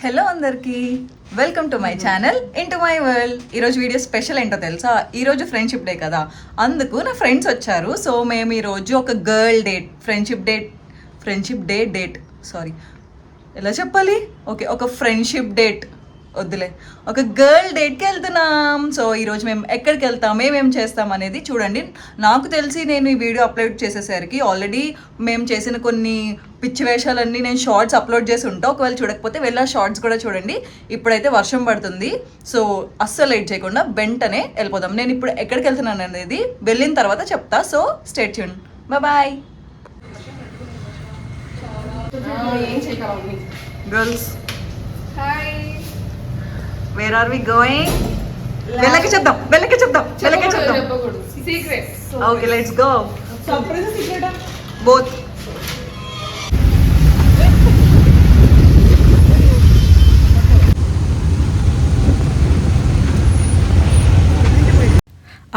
Hello అందరికీ, welcome to my channel into my world. ఈరోజు video special ఏంటో తెలుసా? ఈరోజు ఫ్రెండ్షిప్ డే కదా, అందుకు నా ఫ్రెండ్స్ వచ్చారు. సో మేము ఈరోజు ఒక girl date, friendship date sorry ఎలా చెప్పాలి, ఓకే ఒక ఫ్రెండ్షిప్ డేట్ వద్దులే, ఒక గర్ల్ డేట్కి వెళ్తున్నాం. సో ఈరోజు మేము ఎక్కడికి వెళ్తాం, ఏమేమి చేస్తాం అనేది చూడండి. నాకు తెలిసి నేను ఈ వీడియో అప్లోడ్ చేసేసరికి ఆల్రెడీ మేము చేసిన కొన్ని పిచ్చి వేషాలన్నీ నేను షార్ట్స్ అప్లోడ్ చేసి ఉంటా. ఒకవేళ చూడకపోతే వెళ్ళి షార్ట్స్ కూడా చూడండి. ఇప్పుడైతే వర్షం పడుతుంది, సో అస్సలు లేట్ చేయకుండా వెంటనే వెళ్ళిపోదాం. నేను ఇప్పుడు ఎక్కడికి వెళ్తున్నాను అనేది వెళ్ళిన తర్వాత చెప్తా. So stay tune, bye. Girls, where are we going? వెళ్ళకి చెప్దాం. Okay, let's go. బోత్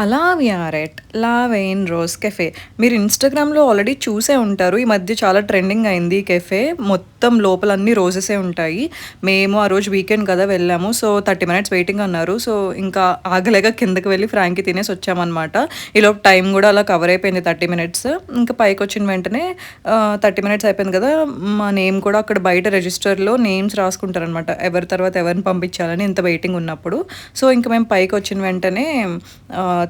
అలా we're at La Vie en Rose cafe. మీరు ఇన్స్టాగ్రామ్లో ఆల్రెడీ చూసే ఉంటారు. ఈ మధ్య చాలా ట్రెండింగ్ అయింది కెఫే. మొత్తం లోపల అన్ని రోజెసే ఉంటాయి. మేము ఆ రోజు వీకెండ్ కదా వెళ్ళాము. సో 30 minutes వెయిటింగ్ అన్నారు. సో ఇంకా ఆగలేక కిందకి వెళ్ళి ఫ్రాంకీ తినేసి వచ్చామన్నమాట. ఈలోపు టైం కూడా అలా కవర్ అయిపోయింది 30 minutes. ఇంకా పైకి వచ్చిన వెంటనే 30 minutes అయిపోయింది కదా, మా నేమ్ కూడా అక్కడ బయట రిజిస్టర్లో నేమ్స్ రాసుకుంటారనమాట, ఎవరి తర్వాత ఎవరిని పంపించాలని ఇంత వెయిటింగ్ ఉన్నప్పుడు. సో ఇంకా మేము పైకి వచ్చిన వెంటనే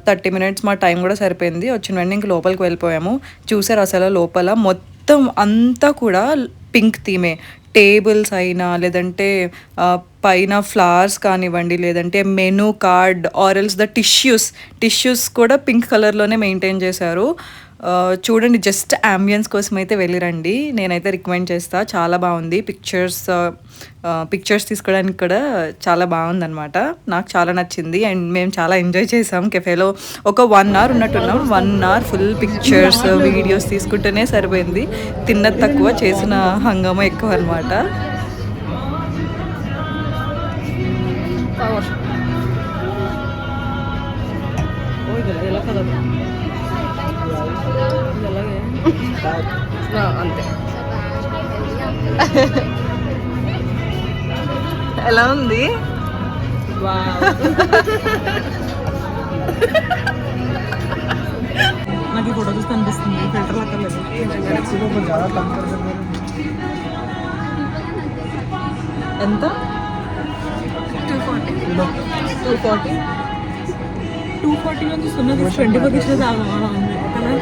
30 minutes మా టైం కూడా సరిపోయింది. వచ్చిన వెంటనే ఇంక లోపలికి వెళ్ళిపోయాము. చూసారు అసలు లోపల మొత్తం అంతా కూడా పింక్ థీమే. టేబుల్స్ అయినా, లేదంటే పైన ఫ్లవర్స్ కానివ్వండి, లేదంటే మెనూ కార్డ్ ఆర్ఎల్స్ ద టిష్యూస్ కూడా పింక్ కలర్లోనే మెయింటైన్ చేశారు. చూడండి, జస్ట్ అంబియన్స్ కోసం అయితే వెళ్ళిరండి, నేనైతే రికమెండ్ చేస్తా. చాలా బాగుంది. పిక్చర్స్ తీసుకోవడానికి కూడా చాలా బాగుందన్నమాట. నాకు చాలా నచ్చింది అండ్ మేము చాలా ఎంజాయ్ చేసాం. కెఫేలో ఒక 1 hour ఉన్నట్టున్నాం. 1 hour ఫుల్ పిక్చర్స్ వీడియోస్ తీసుకుంటూనే సరిపోయింది. తిన్నది తక్కువ, చేసిన హంగామా ఎక్కువ అనమాట. అంతే. ఎలా ఉంది? నాకు ఈ ఫోటో చూస్తే అనిపిస్తుంది ఫిల్టర్ లెక్కలేదు. ఎంత? 240 నుంచి సున్నది 24 ఇచ్చిన చాలా ఉంది కదా.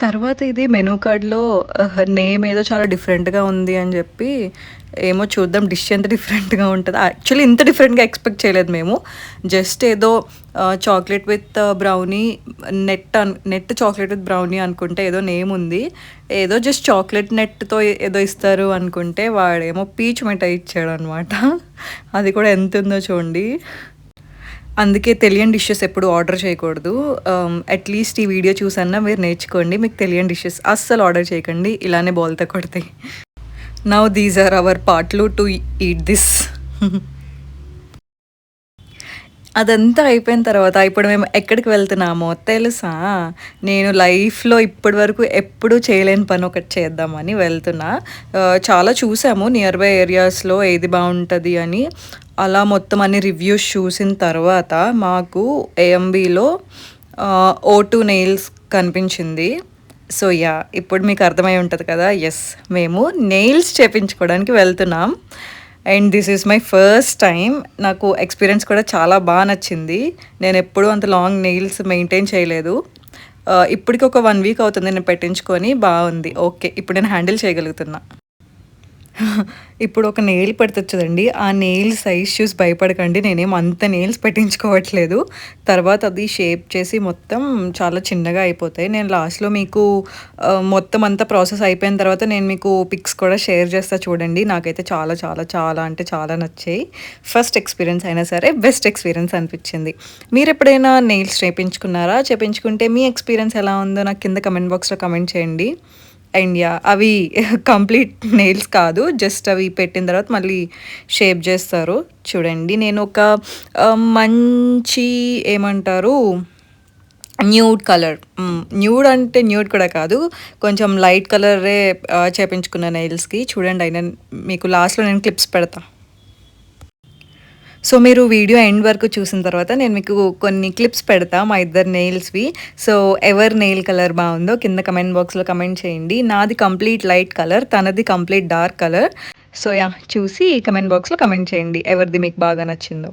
తర్వాత ఇది మెనూ కార్డ్లో నేమ్ ఏదో చాలా డిఫరెంట్గా ఉంది అని చెప్పి, ఏమో చూద్దాం డిష్ ఎంత డిఫరెంట్గా ఉంటుంది. యాక్చువల్లీ ఇంత డిఫరెంట్గా ఎక్స్పెక్ట్ చేయలేదు మేము. జస్ట్ ఏదో chocolate with brownie, net chocolate with brownie అనుకుంటే ఏదో నేమ్ ఉంది. ఏదో జస్ట్ చాక్లెట్ నెట్తో ఏదో ఇస్తారు అనుకుంటే వాడేమో పీచ్ మిఠాయి ఇచ్చాడు అనమాట. అది కూడా ఎంత ఉందో చూడండి. అందుకే తెలియని డిషెస్ ఎప్పుడు ఆర్డర్ చేయకూడదు. అట్లీస్ట్ ఈ వీడియో చూసన్నా మీరు నేర్చుకోండి. మీకు తెలియని డిషెస్ అస్సలు ఆర్డర్ చేయకండి, ఇలానే బోల్తా కొడతాయి. నౌ దీస్ ఆర్ అవర్ పార్ట్లు టు ఈట్ దిస్. అదంతా అయిపోయిన తర్వాత ఇప్పుడు మేము ఎక్కడికి వెళ్తున్నామో తెలుసా? నేను లైఫ్‌లో ఇప్పటి వరకు ఎప్పుడూ చేయలేని పని ఒకటి చేద్దామని వెళ్తున్నా. చాలా చూసాము నియర్ బై ఏరియాస్‌లో ఏది బావుంటది అని. అలా మొత్తం అన్ని రివ్యూస్ చూసిన తర్వాత మాకు ఏఎంబీలో ఓ2 నెయిల్స్ కనిపించింది. So, yeah! ఇప్పుడు మీకు అర్థమై ఉంటది కదా! యెస్. మేము నెయిల్స్ చేపించుకోవడానికి వెళ్తున్నాం. And this is my first time. నాకు ఎక్స్‌పీరియన్స్ కూడా చాలా నచ్చింది. నేనెప్పుడూ అంత లాంగ్ నెయిల్స్ మెయింటైన్ చేయలేదు. ఇప్పటికి ఒక 1 వీక్ అవుతుంది నేను పెట్టించుకొని. బావుంది. ఓకే. ఇప్పుడు నేను హ్యాండిల్ చేయగలుగుతున్నా. ఇప్పుడు ఒక నెయిల్ పెడతది చూడండి. ఆ నెయిల్ సైజ్ చూసి భయపడకండి. నేనేం అంత నెయిల్స్ పెట్టించుకోవట్లేదు. తర్వాత అది షేప్ చేసి మొత్తం చాలా చిన్నగా అయిపోతాయి. నేను లాస్ట్‌లో మీకు మొత్తం అంతా ప్రాసెస్ అయిపోయిన తర్వాత నేను మీకు పిక్స్ కూడా షేర్ చేస్తా చూడండి. నాకైతే చాలా చాలా చాలా అంటే చాలా నచ్చాయి. ఫస్ట్ ఎక్స్‌పీరియన్స్ అయినా సరే బెస్ట్ ఎక్స్‌పీరియన్స్ అనిపించింది. మీరెప్పుడైనా నెయిల్స్ చేపించుకున్నారా? చేపించుకుంటే మీ ఎక్స్‌పీరియన్స్ ఎలా ఉందో నాకు కింద కమెంట్ బాక్స్‌లో కమెంట్ చేయండి. And yeah! అవి కంప్లీట్ నెయిల్స్ కాదు. జస్ట్ అవి పెట్టిన తర్వాత మళ్ళీ షేప్ జేస్తారు. చూడండి నేను ఒక మంచి ఏమంటారు న్యూడ్ కలర్. న్యూడ్ అంటే న్యూడ్ కూడా కాదు. కొంచెం లైట్ కలరే చేపించుకున్న నెయిల్స్‌కి. చూడండి అయినా మీకు లాస్ట్‌లో నేను క్లిప్స్ పెడతా. సో, మీరు వీడియో ఎండ్ వరకు చూసిన తర్వాత నేను మీకు కొన్ని క్లిప్స్ పెడతా మా ఇద్దరి నెయిల్స్‌వి. సో, ఎవరి నెయిల్ కలర్ బావుందో కింద కమెంట్ బాక్స్‌లో కమెంట్ చేయండి. నాది కంప్లీట్ లైట్ కలర్. తనది complete dark colour. So, yeah! చూసి కమెంట్ బాక్స్‌లో కమెంట్ చేయండి. ఎవరిది మీకు బాగా నచ్చిందో.